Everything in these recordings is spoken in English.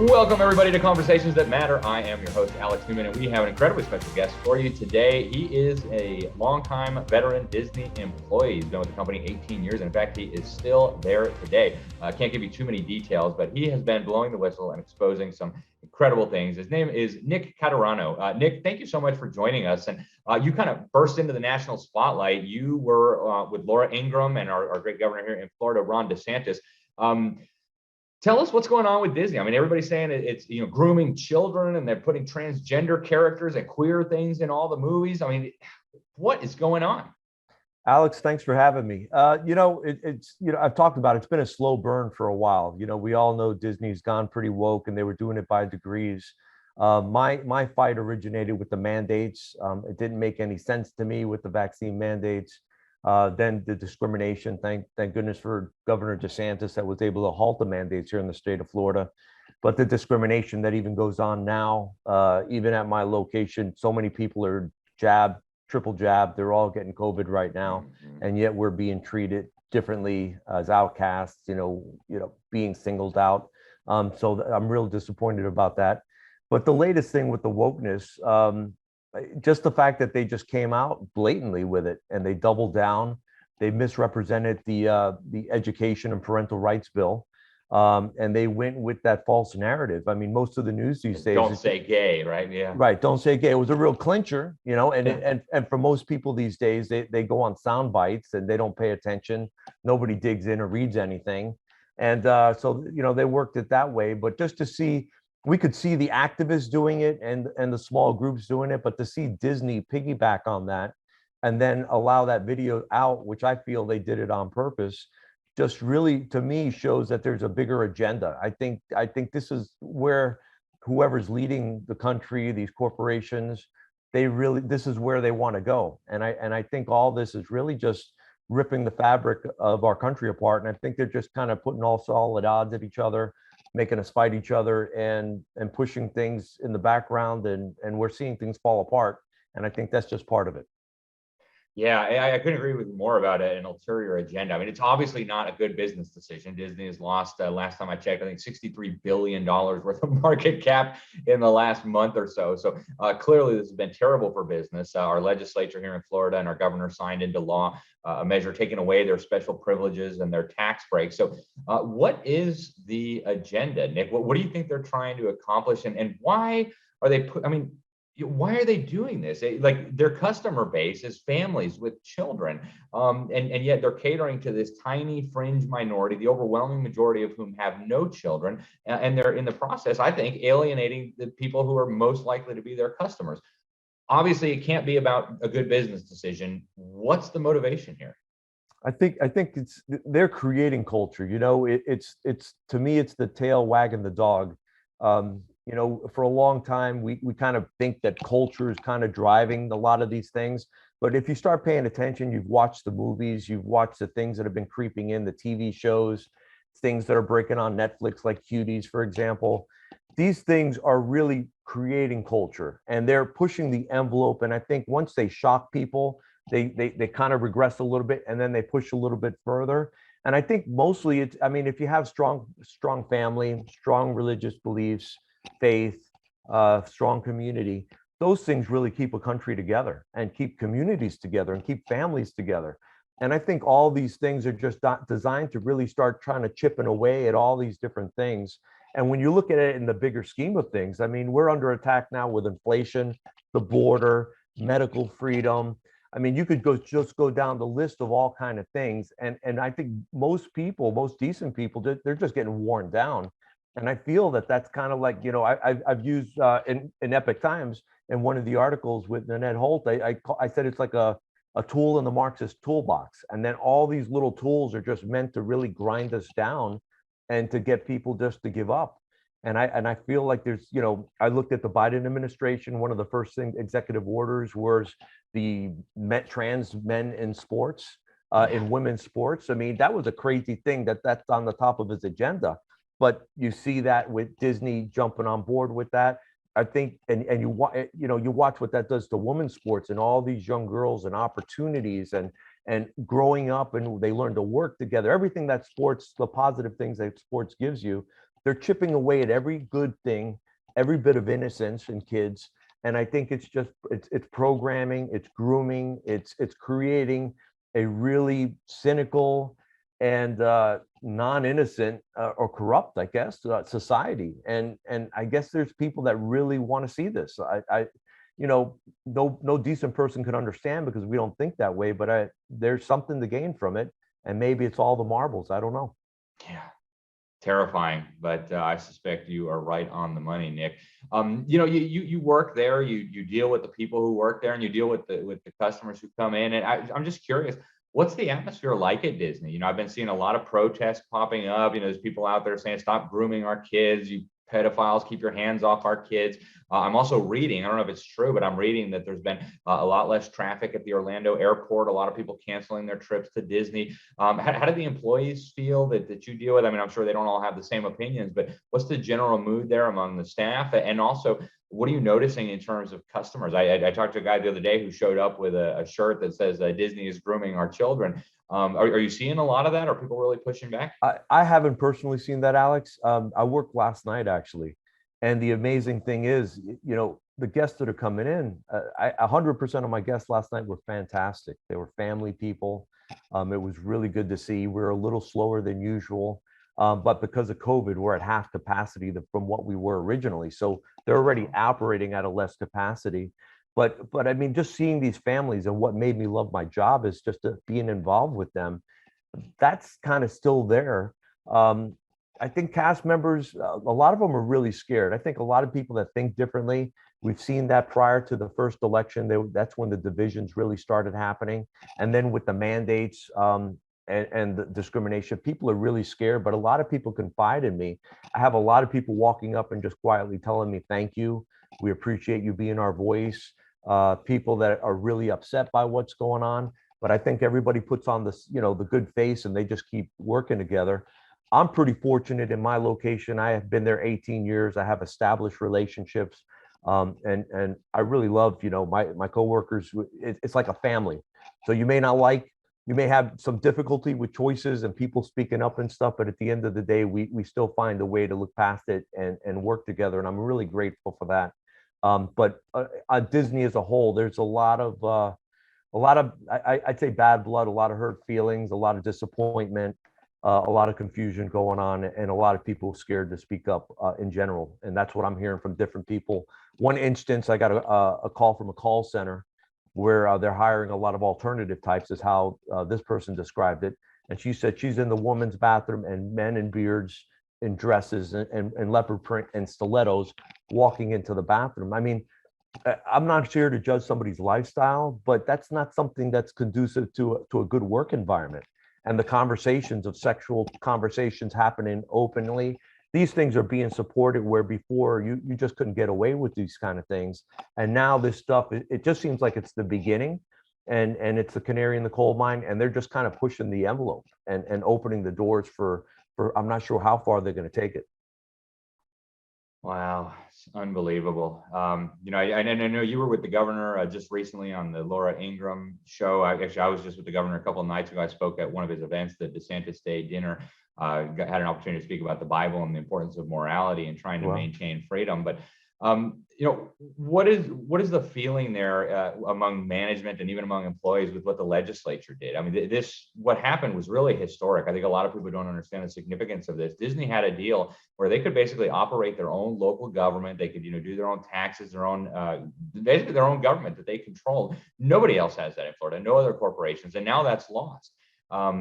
Welcome, everybody, to Conversations That Matter. I am your host, Alex Newman, and we have an incredibly special guest for you today. He is a longtime veteran Disney employee. He's been with the company 18 years. In fact, he is still there today. I can't give you too many details, but he has been blowing the whistle and exposing some incredible things. His name is Nick Caturano. Nick, thank you so much for joining us. And you kind of burst into the national spotlight. You were with Laura Ingraham and our great governor here in Florida, Ron DeSantis. Tell us what's going on with Disney. I mean, everybody's saying it's grooming children, and they're putting transgender characters and queer things in all the movies. I mean, what is going on? Alex, thanks for having me. I've talked about it. It's been a slow burn for a while. We all know Disney's gone pretty woke, and they were doing it by degrees. My fight originated with the mandates. It didn't make any sense to me with the vaccine mandates. Then the discrimination. Thank goodness for Governor DeSantis that was able to halt the mandates here in the state of Florida. But the discrimination that even goes on now, even at my location, so many people are jabbed, triple jabbed. They're all getting COVID right now, and yet we're being treated differently as outcasts. Being singled out. So I'm real disappointed about that. But the latest thing with the wokeness. Just the fact that they just came out blatantly with it and they doubled down, they misrepresented the education and parental rights bill, and they went with that false narrative. I mean, most of the news these days don't say gay, right? Yeah, right. Don't say gay. It was a real clincher, and for most people these days, they go on sound bites and they don't pay attention. Nobody digs in or reads anything, and so they worked it that way. But just to see. We could see the activists doing it and the small groups doing it, but to see Disney piggyback on that and then allow that video out, which I feel they did it on purpose, just really, to me, shows that there's a bigger agenda. I think this is where whoever's leading the country, these corporations, this is where they want to go. And I think all this is really just ripping the fabric of our country apart. And I think they're just kind of putting all solid odds at each other, making us fight each other and pushing things in the background, and we're seeing things fall apart. And I think that's just part of it. Yeah, I couldn't agree with you more about an ulterior agenda. I mean, it's obviously not a good business decision. Disney has lost, last time I checked, I think $63 billion worth of market cap in the last month or so. So clearly this has been terrible for business. Our legislature here in Florida and our governor signed into law a measure taking away their special privileges and their tax breaks. So what is the agenda, Nick? What do you think they're trying to accomplish? And why are they why are they doing this? Like, their customer base is families with children, and yet they're catering to this tiny fringe minority, the overwhelming majority of whom have no children, and they're in the process, I think, alienating the people who are most likely to be their customers. Obviously, it can't be about a good business decision. What's the motivation here? I think they're creating culture. It's to me, it's the tail wagging the dog. For a long time, we kind of think that culture is kind of driving a lot of these things. But if you start paying attention, you've watched the movies, you've watched the things that have been creeping in, the TV shows, things that are breaking on Netflix, like Cuties, for example. These things are really creating culture, and they're pushing the envelope. And I think once they shock people, they kind of regress a little bit, and then they push a little bit further. And I think mostly if you have strong family, strong religious beliefs, faith, strong community, those things really keep a country together and keep communities together and keep families together. And I think all these things are just designed to really start trying to chip away at all these different things. And when you look at it in the bigger scheme of things, I mean, we're under attack now with inflation, the border, medical freedom. I mean, you could just go down the list of all kind of things. And I think most decent people, they're just getting worn down. And I feel that that's kind of like, I've used in Epic Times, in one of the articles with Nanette Holt, I said it's like a tool in the Marxist toolbox. And then all these little tools are just meant to really grind us down and to get people just to give up. And I feel like there's, I looked at the Biden administration. One of the first executive orders was the trans men in sports, in women's sports. I mean, that was a crazy thing that's on the top of his agenda. But you see that with Disney jumping on board with that. I think, and you watch what that does to women's sports and all these young girls and opportunities and growing up, and they learn to work together. Everything that sports, the positive things that sports gives you, they're chipping away at every good thing, every bit of innocence in kids. And I think it's just it's programming, it's grooming, it's creating a really cynical and non-innocent or corrupt, I guess, society. And I guess there's people that really want to see this. No decent person could understand because we don't think that way. But there's something to gain from it, and maybe it's all the marbles. I don't know. Yeah. Terrifying, but I suspect you are right on the money, Nick. You work there, you deal with the people who work there, and you deal with the customers who come in. And I'm just curious, what's the atmosphere like at Disney? I've been seeing a lot of protests popping up. There's people out there saying, "Stop grooming our kids, you pedophiles, keep your hands off our kids." I'm also reading, I don't know if it's true, but I'm reading that there's been a lot less traffic at the Orlando airport, a lot of people canceling their trips to Disney. How do the employees feel that you deal with? I mean, I'm sure they don't all have the same opinions, but what's the general mood there among the staff? And also, what are you noticing in terms of customers? I talked to a guy the other day who showed up with a shirt that says Disney is grooming our children. Are you seeing a lot of that? Are people really pushing back? I haven't personally seen that, Alex. I worked last night actually, and the amazing thing is, the guests that are coming in, 100% of my guests last night were fantastic. They were family people. It was really good to see. We're a little slower than usual, but because of COVID, we're at half capacity from what we were originally. So they're already operating at a less capacity. But I mean, just seeing these families, and what made me love my job is just being involved with them. That's kind of still there. I think cast members, a lot of them are really scared. I think a lot of people that think differently, we've seen that prior to the first election, that's when the divisions really started happening. And then with the mandates and the discrimination, people are really scared, but a lot of people confide in me. I have a lot of people walking up and just quietly telling me, "Thank you. We appreciate you being our voice." People that are really upset by what's going on. But I think everybody puts on this, the good face, and they just keep working together. I'm pretty fortunate in my location. I have been there 18 years. I have established relationships. And I really love, my coworkers. It's like a family. So you may have some difficulty with choices and people speaking up and stuff, but at the end of the day, we still find a way to look past it and work together. And I'm really grateful for that. But on Disney as a whole, there's a lot of I'd say bad blood, a lot of hurt feelings, a lot of disappointment, a lot of confusion going on, and a lot of people scared to speak up in general. And that's what I'm hearing from different people. One instance, I got a call from a call center where they're hiring a lot of alternative types, is how this person described it. And she said she's in the woman's bathroom, and men in beards, in dresses and leopard print and stilettos walking into the bathroom. I mean, I'm not here to judge somebody's lifestyle, but that's not something that's conducive to a good work environment. And the conversations of sexual conversations happening openly, these things are being supported, where before you just couldn't get away with these kind of things. And now this stuff, it just seems like it's the beginning, and it's a canary in the coal mine, and they're just kind of pushing the envelope and opening the doors for I'm not sure how far they're going to take it. Wow, it's unbelievable. I know you were with the governor just recently on the Laura Ingraham show. I was just with the governor a couple of nights ago. I spoke at one of his events, the DeSantis Day dinner. Had an opportunity to speak about the Bible and the importance of morality and trying to maintain freedom. But what is the feeling there among management and even among employees with what the legislature did? I mean, what happened was really historic. I think a lot of people don't understand the significance of this. Disney had a deal where they could basically operate their own local government. They could, do their own taxes, basically their own government that they control. Nobody else has that in Florida, no other corporations, and now that's lost.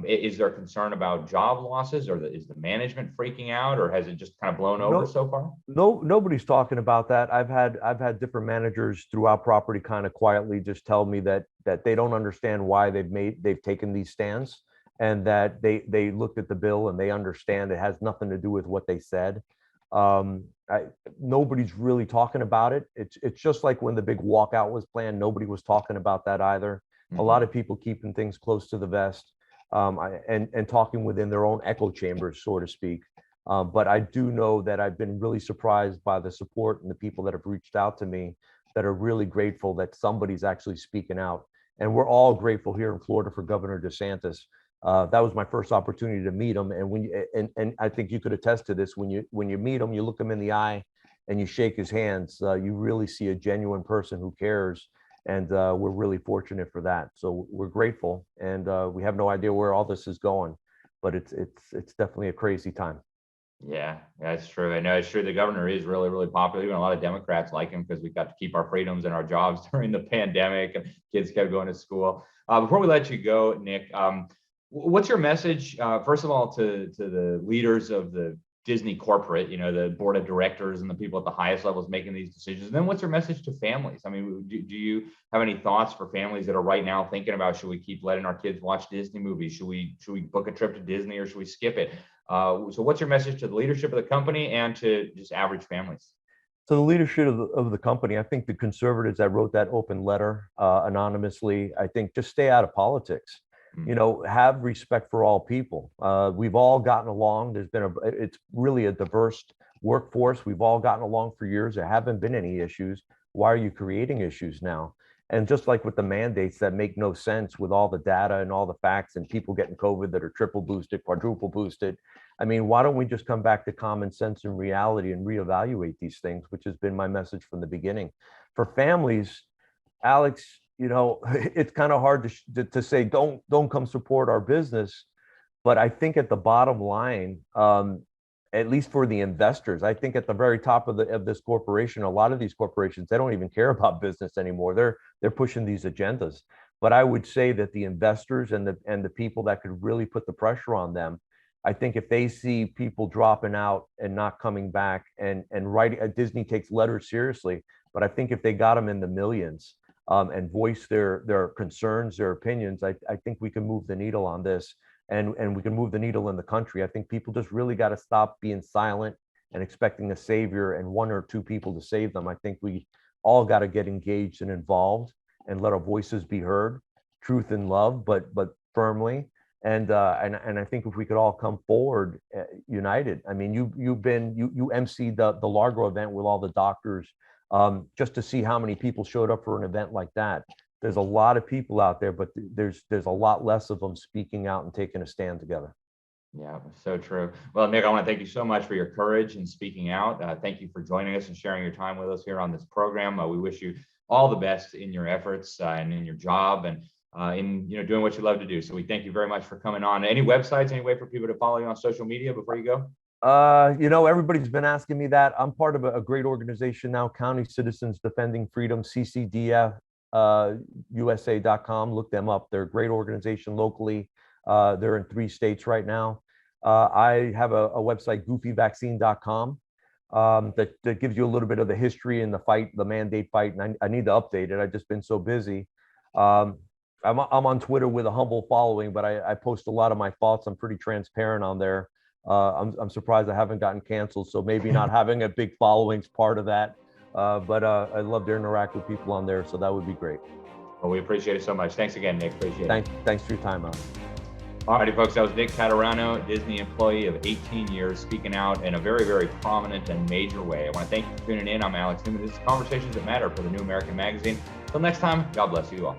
Is there concern about job losses, or is the management freaking out, or has it just kind of blown over so far? No, nobody's talking about that. I've had different managers throughout property kind of quietly just tell me that they don't understand why they've taken these stands, and that they looked at the bill and they understand it has nothing to do with what they said. Nobody's really talking about it. It's just like when the big walkout was planned, nobody was talking about that either. Mm-hmm. A lot of people keeping things close to the vest. And talking within their own echo chambers, so to speak. But I do know that I've been really surprised by the support and the people that have reached out to me that are really grateful that somebody's actually speaking out. And we're all grateful here in Florida for Governor DeSantis. That was my first opportunity to meet him. And and I think you could attest to this, when you meet him, you look him in the eye and you shake his hands, you really see a genuine person who cares. And we're really fortunate for that. So we're grateful, and we have no idea where all this is going, but it's definitely a crazy time. Yeah, that's true. I know it's true. The governor is really, really popular. Even a lot of Democrats like him because we got to keep our freedoms and our jobs during the pandemic, and kids kept going to school. Before we let you go, Nick, what's your message, first of all, to the leaders of the Disney corporate, the board of directors and the people at the highest levels making these decisions? And then what's your message to families? I mean, do you have any thoughts for families that are right now thinking about, should we keep letting our kids watch Disney movies? Should we book a trip to Disney, or should we skip it? So what's your message to the leadership of the company and to just average families? So the leadership of the company, I think the conservatives that wrote that open letter anonymously, I think just stay out of politics. Have respect for all people. We've all gotten along. It's really a diverse workforce. We've all gotten along for years. There haven't been any issues. Why are you creating issues now? And just like with the mandates that make no sense, with all the data and all the facts and people getting COVID that are triple boosted, quadruple boosted. I mean, why don't we just come back to common sense and reality and reevaluate these things, which has been my message from the beginning. For families, Alex, it's kind of hard to say, don't come support our business. But I think at the bottom line, at least for the investors, I think at the very top of this corporation, a lot of these corporations, they don't even care about business anymore. They're pushing these agendas. But I would say that the investors and the people that could really put the pressure on them, I think if they see people dropping out and not coming back, and writing, Disney takes letters seriously, but I think if they got them in the millions, and voice their concerns, their opinions, I think we can move the needle on this. And we can move the needle in the country. I think people just really got to stop being silent and expecting a savior and one or two people to save them. I think we all got to get engaged and involved and let our voices be heard, truth and love, but firmly. And I think if we could all come forward united. I mean, you emceed the Largo event with all the doctors, just to see how many people showed up for an event like that. There's a lot of people out there, but there's a lot less of them speaking out and taking a stand together. Yeah, so true. Well, Nick, I want to thank you so much for your courage in speaking out. Thank you for joining us and sharing your time with us here on this program. We wish you all the best in your efforts and in your job, and in doing what you love to do. So we thank you very much for coming on. Any websites, any way for people to follow you on social media before you go? Everybody's been asking me that. I'm part of a great organization now, County Citizens Defending Freedom, CCDF. USA.com. Look them up. They're a great organization locally. They're in 3 states right now. I have a website, goofyvaccine.com, that gives you a little bit of the history and the mandate fight. And I need to update it. I've just been so busy. I'm on Twitter with a humble following, but I post a lot of my thoughts. I'm pretty transparent on there. I'm surprised I haven't gotten canceled. So maybe not having a big following is part of that. But I love to interact with people on there, so that would be great. Well, we appreciate it so much. Thanks again, Nick. Appreciate it. Thanks for your time, Al. All righty, folks. That was Nick Caturano, Disney employee of 18 years, speaking out in a very, very prominent and major way. I want to thank you for tuning in. I'm Alex Newman. This is Conversations That Matter for the New American Magazine. Until next time, God bless you all.